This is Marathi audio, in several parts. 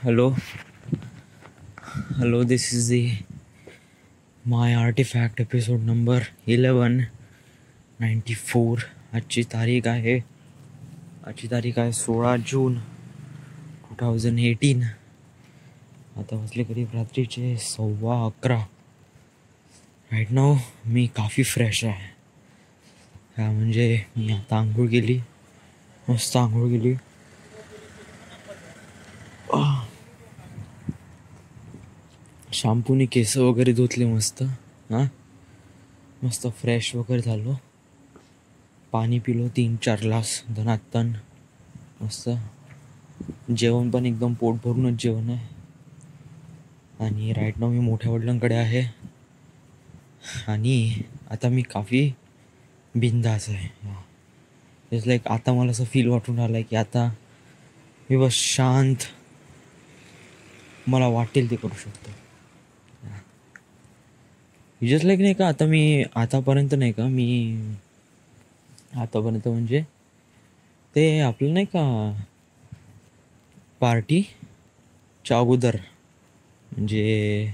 Hello, this is the My Artifact episode number 1194. आजची तारीख आहे 16 जून 2018. आता वाजले करीब रात्रीचे 11:15. राईट नाव मी काफ़ी फ्रेश आहे. ह्या म्हणजे मी आता आंघोळ केली, मस्त आंघोळ केली. शॅम्पूने केस वगैरे धुतले मस्त. मस्त फ्रेश वगैरे झालो. पाणी पिलो 3-4 ग्लास धनातन. मस्त जेवण पण एकदम पोट भरूनच जेवण आहे. आणि राईट नाव मी मोठ्या वडिलांकडे आहे आणि आता मी काफ़ी बिंदास आहे. इट्स लाईक आता मला असं फील वाटून राहिलं आहे की आता मी बस शांत, मला वाटेल ते करू शकतो. जस्ट लाईक नाही का, आतापर्यंत म्हणजे ते आपलं नाही का पार्टीच्या अगोदर, म्हणजे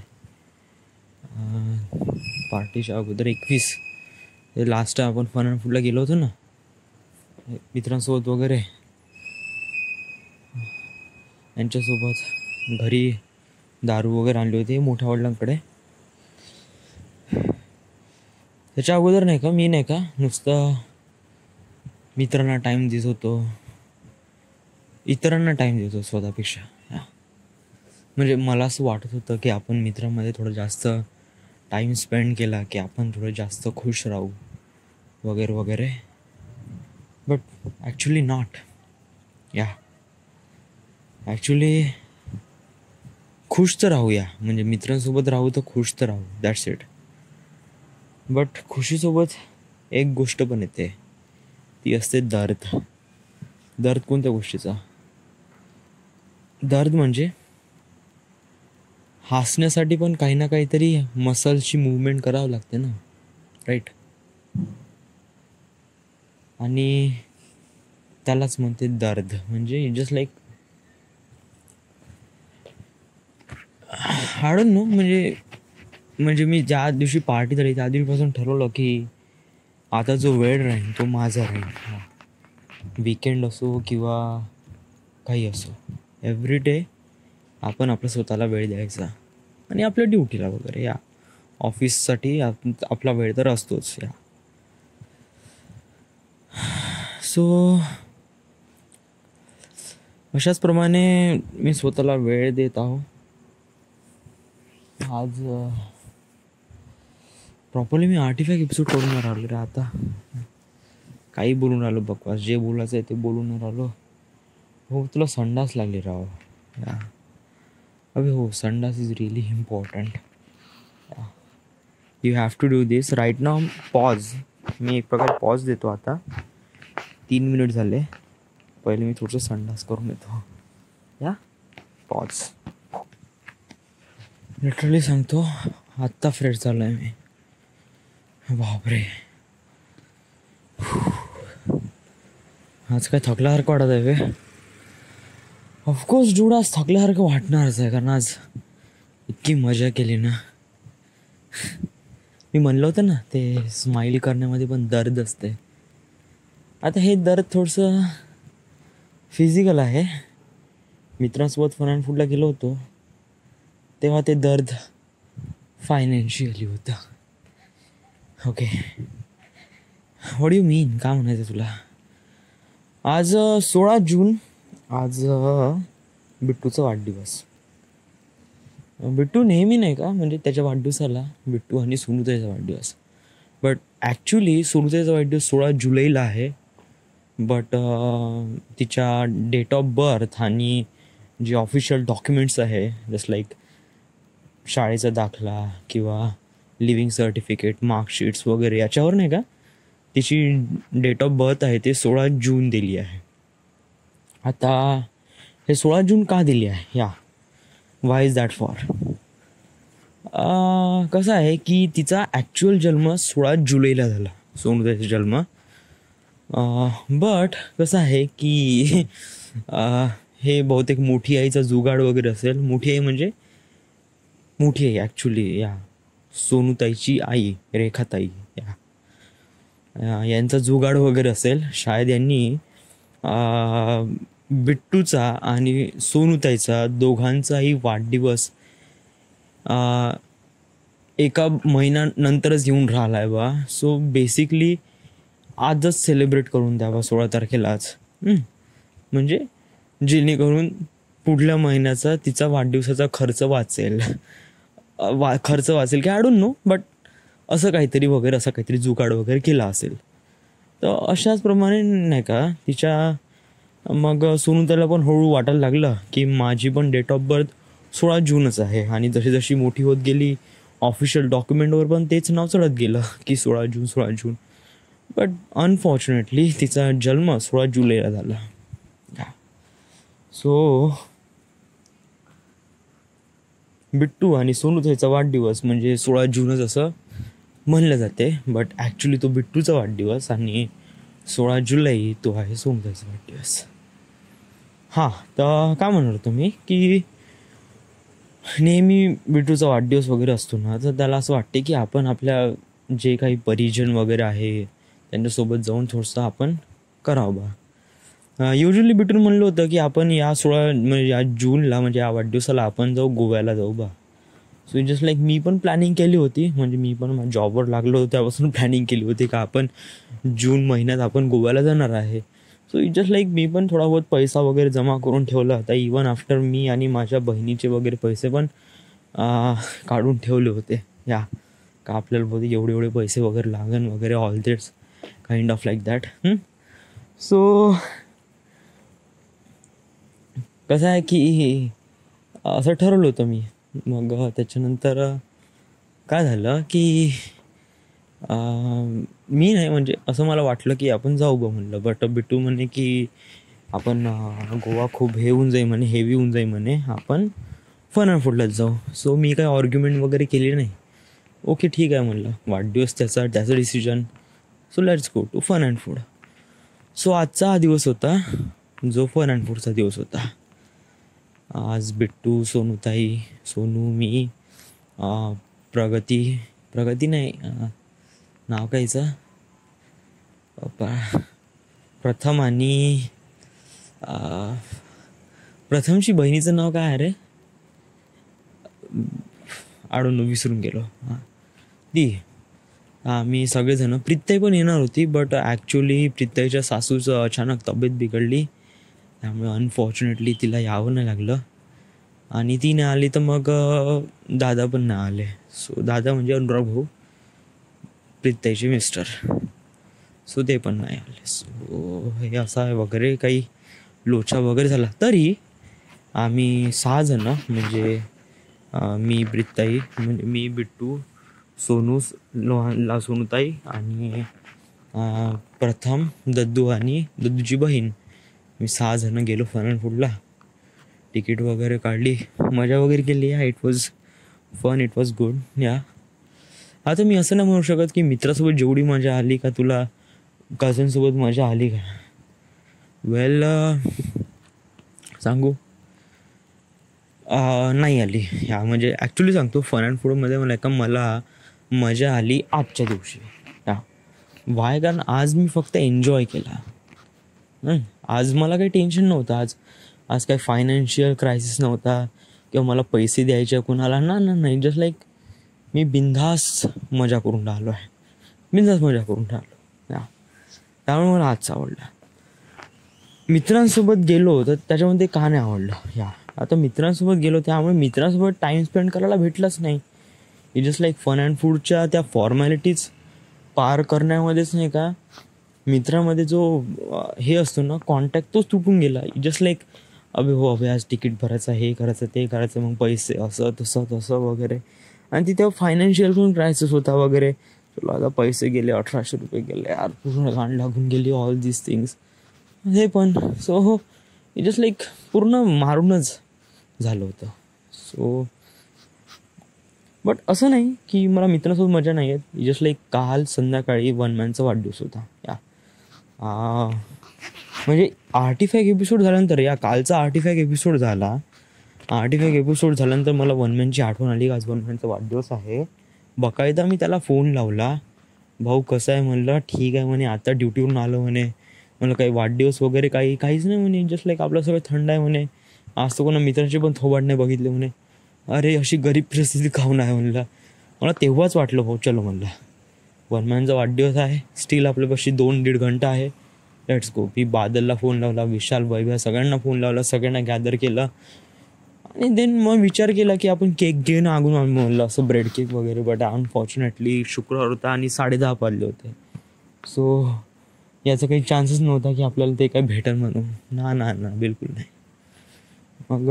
पार्टीच्या अगोदर 21 ते लास्ट आपण फन अँड फूडला गेलो होतो ना मित्रांसोबत वगैरे, यांच्यासोबत घरी दारू वगैरे आणली होती मोठ्या वडिलांकडे. त्याच्या अगोदर मी नुसतं मित्रांना टाईम देत होतो, इतरांना टाईम देत होतो स्वतःपेक्षा. म्हणजे मला असं वाटत होतं की आपण मित्रांमध्ये थोडं जास्त टाईम स्पेंड केला की आपण थोडं जास्त खुश राहू वगैरे वगैरे. But actually not. ॲक्च्युली खुश तर राहूया, म्हणजे मित्रांसोबत राहू तर खुश तर राहू, दॅट्स इट. बट खुशीसोबत एक गोष्ट पण येते, ती असते दर्द. दर्द कोणत्या गोष्टीचा? दर्द म्हणजे हसण्यासाठी पण काही ना काहीतरी मसल्सची मूवमेंट करावं लागते ना, राईट? आणि त्यालाच म्हणते दर्द. म्हणजे just like I don't know, म्हणजे मी ज्या दिवशी पार्टी झाली त्या दिवशीपासून ठरवलं की आता जो वेळ राहील तो माझा राहील. वीकेंड असो किंवा काही असो, एव्हरी डे आपण आपल्या स्वतःला वेळ द्यायचा. आणि आपल्या ड्युटीला वगैरे ऑफिससाठी आपला वेळ तर असतोच. सो अशाच प्रमाणे मी स्वतःला वेळ देत आहो. आज प्रॉपरली मी आर्टिफॅक्ट एपिसोड करून राहिलो रे. आता काही बोलून राहिलो बकवास, जे बोलायचं आहे ते बोलून राहिलो. हो, तुला संडास लागली राव. अबे हो, संडास is really important. You have to do this right now. Pause, मी एक प्रकारे पॉज देतो. आता 3 मिनिट झाले. पहिले मी थोडंसं संडास करून येतो. पॉज. लिटरली सांगतो, आत्ता फ्रेश झालो आहे मी. बापरे, आज काय थकल्यासारखं वाटत आहे बे. ऑफकोर्स डूड, आज थकल्यासारखं वाटणारच आहे, कारण आज इतकी मजा केली ना. मी म्हणलं होतं ना, ते स्माइल करण्यामध्ये पण दर्द असते. आता हे दर्द थोडंसं फिजिकल आहे. मित्रांसोबत फन अँड फूडला गेलो होतो तेव्हा ते दर्द फायनान्शियली होतं. ओके, व्हॉट यू मीन, काय म्हणायचं तुला? आज 16 जून, आज बिट्टूचा वाढदिवस. बिट्टू नेहमी नाही का, म्हणजे त्याच्या वाढदिवसाला बिट्टू आणि सुनुताईचा वाढदिवस. बट ॲक्च्युली सुनुताईचा वाढदिवस 16 जुलैला आहे. बट तिच्या डेट ऑफ बर्थ आणि जे ऑफिशियल डॉक्युमेंट्स आहे, जस्ट लाईक शाळेचा दाखला किंवा लिव्हिंग सर्टिफिकेट, मार्कशीट्स वगैरे, याच्यावर नाही का तिची डेट ऑफ बर्थ आहे ते 16 जून दिली आहे. आता हे 16 जून का दिली आहे? व्हाय इज दॅट फॉर? कसं आहे की तिचा ॲक्च्युअल जन्म 16 जुलैला झाला, सोनूताईचा जन्म. बट कसं आहे की हे बहुतेक मोठी आईचा जुगाड वगैरे असेल. मोठी आई म्हणजे मोठी आई ॲक्च्युली या सोनूताईची आई रेखाताई यांचा जुगाड वगैरे असेल. शायद यांनी बिट्टूचा आणि सोनूताईचा दोघांचाही वाढदिवस एका महिन्यानंतरच येऊन राहिला आहे बा. सो बेसिकली आजच सेलिब्रेट करून द्यावा 16 तारखेलाच. म्हणजे जेणेकरून पुढल्या महिन्याचा तिचा वाढदिवसाचा खर्च वाचेल. खर्च वाचेल की आय डोंट नो, बट असं काहीतरी वगैरे असं काहीतरी जुगाड वगैरे केला असेल. तर अशाच प्रमाणे नाही का तिच्या मग सोनूताईला पण हळू वाटायला लागलं की माझी पण डेट ऑफ बर्थ 16 जूनच आहे. आणि जशी जशी मोठी होत गेली ऑफिशियल डॉक्युमेंटवर पण तेच नाव चढत गेलं की 16 जून. बट अनफॉर्च्युनेटली तिचा जन्म 16 जुलैला झाला. सो बिट्टू आणि सोनूताईचा वाढदिवस म्हणजे 16 जूनच असं म्हणलं जाते. बट ॲक्च्युली तो बिट्टूचा वाढदिवस आणि 16 जुलै तो आहे सोनूताईचा वाढदिवस. हां, तर काय म्हणणार तुम्ही की नेहमी बिट्टूचा वाढदिवस वगैरे असतो ना, तर त्याला असं वाटते की आपण आपल्या जे काही परिजन वगैरे आहे त्यांच्यासोबत जाऊन थोडंसं आपण करावं बा. युजली बिट्टून म्हणलं होतं की आपण या 16 म्हणजे या जूनला म्हणजे या वाढदिवसाला आपण जाऊ गोव्याला जाऊ बा. सो जस्ट लाईक मी पण प्लॅनिंग केली होती. म्हणजे मी पण जॉबवर लागलो होतो त्यापासून प्लॅनिंग केली होती का आपण जून महिन्यात आपण गोव्याला जाणार आहे. सो जस्ट लाईक मी पण थोडा बहुत पैसा वगैरे जमा करून ठेवला होता. इवन आफ्टर मी आणि माझ्या बहिणीचे वगैरे पैसे पण काढून ठेवले होते. या का आपल्याला बहुतेक एवढे पैसे वगैरे लागन वगैरे all these kind of like that. So कसं आहे की असं ठरवलं होतं मी. मग त्याच्यानंतर काय झालं की मी नाही म्हणजे असं मला वाटलं की आपण जाऊ बा म्हणलं. बट बिट्टू म्हणे की आपण गोवा खूप हे होऊन जाईल म्हणे, हेवी होऊन जाईल म्हणे, आपण फन अँड फूडलाच जाऊ. सो मी काही आर्ग्युमेंट वगैरे केली नाही. ओके ठीक आहे म्हणलं, वाढदिवस त्याचा decision. So let's go to fun and food. So आजचा हा दिवस होता जो फन अँड फूडचा दिवस होता. आज बिट्टू, सोनूताई, सोनू, मी, प्रगती नाही, नाव कायचं प्रथम आणि प्रथमची बहिणीचं नाव काय आहे रे, आडून विसरून गेलो. ती आम्ही सगळेजण. प्रीत्ताई पण येणार होती बट ॲक्च्युली प्रीत्ताईच्या सासूचं अचानक तब्येत बिघडली त्यामुळे अनफॉर्च्युनेटली तिला यावं नाही लागलं. आणि ती नाही आली तर मग दादा पण नाही आले. सो दादा म्हणजे अनुराग भाऊ, प्रीत्ताईचे मिस्टर. सो ते पण नाही आले. सो हे असं आहे वगैरे काही लोचा वगैरे झाला. तरी आम्ही 6 जण म्हणजे मी, प्रीत्ताई म्हणजे मी, बिट्टू, सोनूताई आणि प्रथम, दद्दू आणि दद्दूची बहीण, मी 6 जण गेलो फन अँड फूडला. तिकीट वगैरे काढली, मजा वगैरे केली. It was fun, it was good. या आता मी असं नाही म्हणू शकत की मित्रासोबत जेवढी मजा आली का तुला कझनसोबत मजा आली का. वेल सांगू नाही आली. या म्हणजे ॲक्च्युली सांगतो फन अँड फूडमध्ये मला मजा आली आजच्या दिवशी. या वाय, कारण आज मी फक्त एन्जॉय केला. आज मला काही टेन्शन नव्हतं. आज काही फायनान्शियल क्रायसिस नव्हता किंवा मला पैसे द्यायचे कुणाला नाही. जस्ट लाईक मी बिनधास्त मजा करून राहिलो आहे. या त्यामुळे मला आजचा आवडला. मित्रांसोबत गेलो तर त्याच्यामध्ये का नाही आवडलं. या आता मित्रांसोबत गेलो त्यामुळे मित्रांसोबत टाईम स्पेंड करायला भेटलंच नाही. It just like fun and फूडच्या त्या फॉर्मॅलिटीज पार करण्यामध्येच नाही का मित्रामध्ये जो हे असतो ना कॉन्टॅक्ट, तोच तुटून गेला. जस्ट लाईक अबे आज तिकीट भरायचं, हे करायचं, ते करायचं, मग पैसे असं तसं वगैरे. आणि तिथे फायनान्शियल पण क्रायसिस होता वगैरे. तुला आता पैसे गेले, 1800 रुपये गेले यार, पूर्ण गांड लागून गेली, ऑल दिस थिंग्स हे पण. सो इट जस्ट लाईक पूर्ण मारूनच झालं होतं. सो बट असं नाही की मला मित्रांसोबत मजा नाही येत. जस्ट लाईक काल संध्याकाळी 1 मॅनचा वाढदिवस होता. या म्हणजे आर्टिफॅक्ट एपिसोड झाल्यानंतर, या कालचा आर्टिफॅक्ट एपिसोड झाला, आर्टिफॅक्ट एपिसोड झाल्यानंतर मला वनमॅनची आठवण आली. आज वनमॅनचा वाढदिवस आहे. बकायदा मी त्याला फोन लावला, भाऊ कसं आहे म्हणलं. ठीक आहे म्हणे, आता ड्युटीवरून आलो म्हणे. मला काही वाढदिवस वगैरे काहीच नाही म्हणे, जस्ट लाईक आपलं सगळं थंड आहे म्हणे. आज तर कोणा मित्रांचे पण थोबाड नाही बघितले म्हणे. अरे अशी गरीब परिस्थिती खाऊन आहे म्हणलं. मला तेव्हाच वाटलं भाऊ चलो म्हणलं, वनमॅनचा वाढदिवस आहे, स्टील आपल्यापाशी 2-1.5 घंटा आहे, लेट्स गो. मी बादलला फोन लावला, विशाल वैभ्या सगळ्यांना फोन लावला, सगळ्यांना गॅदर केलं. आणि देन मग विचार केला की आपण केक घेऊन आगून म्हणलं असं ब्रेड केक वगैरे. बट अनफॉर्च्युनेटली शुक्रवार होता आणि 10:30 वाजले होते. सो याचा काही चान्सच नव्हता की आपल्याला ते काही भेटेल म्हणून. ना बिलकुल नाही. मग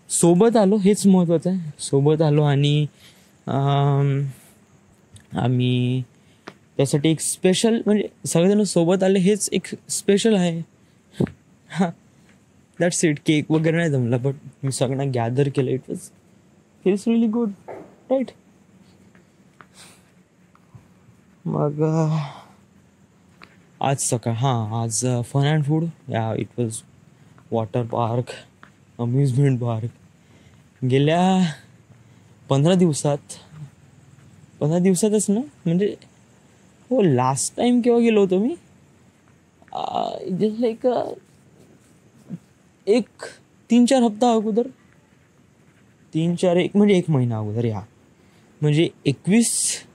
सोबत आलो, हेच महत्त्वाचं आहे. सोबत आलो आणि आम्ही त्यासाठी एक स्पेशल, म्हणजे सगळेजण सोबत आले हेच एक स्पेशल आहे. हां, दॅट्स इट. केक वगैरे नाही जमला, बट मी सगळ्यांना गॅदर केलं. It was feels really good, right. मग आज सकाळ आज फन अँड फूड, या it was water park, amusement park. गेल्या 15 दिवसातच ना, म्हणजे हो, लास्ट टाइम केव्हा गेलो होतो मी, जस्ट लाईक एक 3-4 हप्ता अगोदर, 3-4 म्हणजे 1 महिना अगोदर. या म्हणजे 21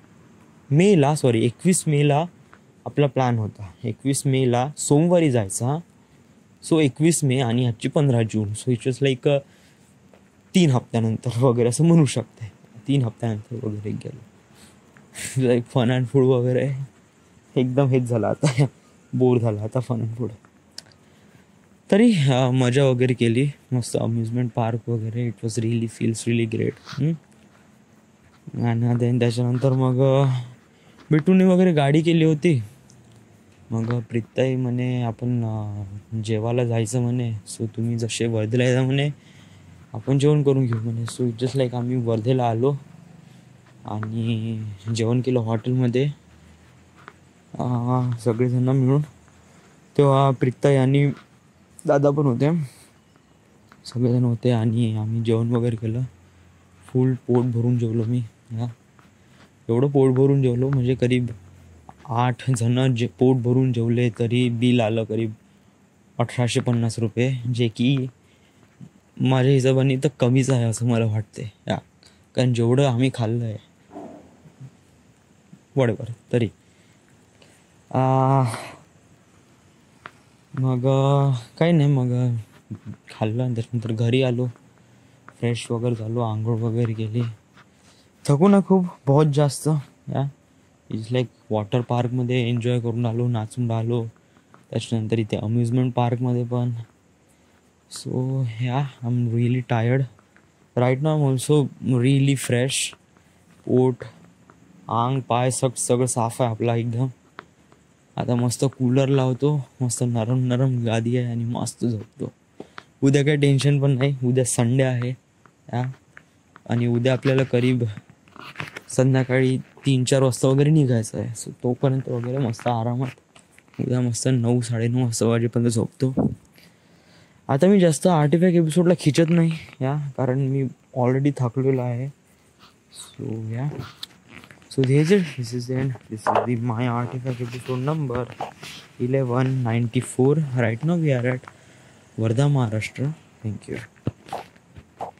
मेला आपला प्लॅन होता. 21 मेला सोमवारी जायचा. सो 21 मे आणि आजची 15 जून. सो इट वॉज लाईक 3 हप्त्यानंतर वगैरे असं म्हणू शकते. 3 हप्त्यानंतर वगैरे गेलो. लाईक फन अँड फूड वगैरे एकदम हेच झालं आता, बोर झाला आता फन अँड फूड. तरी मजा वगैरे केली, मस्त अम्युजमेंट पार्क वगैरे. It was feels really great. आणि देन त्याच्यानंतर मग बिटूने वगैरे गाडी केली होती. मग प्रीताई म्हणे आपण जेवायला जायचं म्हणे. सो तुम्ही जसे वर्धेला येता म्हणे, आपण जेवण करून घेऊ म्हणे. सो इट जस्ट लाईक आम्ही वर्धेला आलो आणि जेवण केलं हॉटेलमध्ये सगळेजण मिळून. तेव्हा प्रीताई आणि दादा पण होते, सगळेजण होते आणि आम्ही जेवण वगैरे केलं. फुल पोट भरून जेवलो मी. एवढं पोट भरून जेवलो म्हणजे करीब 8 जण पोट भरून जेवले, तरी बिल आलं करीब 1850 रुपये, जे की माझ्या हिशोबाने तर कमीच आहे असं मला वाटते. कारण जेवढं आम्ही खाल्लं आहे बरोबर. तरी मग काही नाही, मग खाल्लं आणि त्याच्यानंतर घरी आलो, फ्रेश वगैरे झालो, आंघोळ वगैरे केली. थकू ना खूप, बहुत जास्त. इट्स लाईक वॉटर पार्कमध्ये एन्जॉय करून आलो, नाचून आलो. त्याच्यानंतर इथे अम्युजमेंट पार्कमध्ये पण. So I am really tired right now. I am also really fresh. पोट, आंग, पाय सगळं साफ आहे आपला एकदम. आता मस्त कूलर लावतो, मस्त नरम गादी आहे आणि मस्त झोपतो. उद्या काही टेन्शन पण नाही, उद्या संडे आहे. आणि उद्या आपल्याला करीब संध्याकाळी 3-4 वाजता वगैरे निघायचं आहे. सो तोपर्यंत वगैरे मस्त आरामात उद्या मस्त 9-9:30 वाजेपर्यंत झोपतो. आता मी जास्त आर्टिफॅक्ट एपिसोडला खिचत नाही, कारण मी ऑलरेडी थकलेलो आहे. So this is the end. This is my artifact episode number 1194. Right now we are at Wardha, Maharashtra. Thank you.